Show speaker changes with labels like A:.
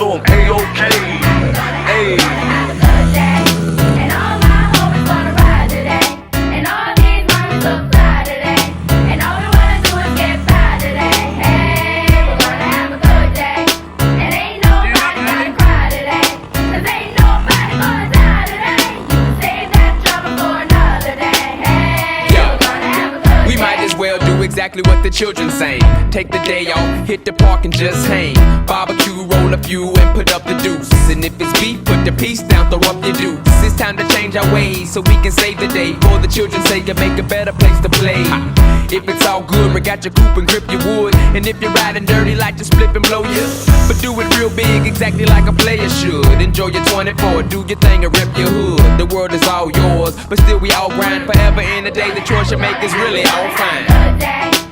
A: so I'm A-OK. Hey.
B: And all my homies wanna ride today. And all these mommies look fly today. And all we wanna do is get by today. Hey, we're gonna have a good day. And ain't nobody gonna cry today. 'Cause ain't nobody gonna die today. Save that trouble for another day. Hey, we're gonna have a good day.
C: We might as well do exactly what the children say. Take the day off, hit the park and just hang. Barbecue, roll a few and put up the deuce. And if it's beef, put the piece down, throw up your dukes. It's time to change our ways so we can save the day. For the children's sake and make a better place to play. If it's all good, rig out your coupe and grip your wood. And if you're riding dirty, like to split and blow you. But do it real big, exactly like a player should. Enjoy your 24, do your thing and rep your hood. The world is all yours, but still we all grind forever. In the day, the choice you make is really all fine.
B: Good day.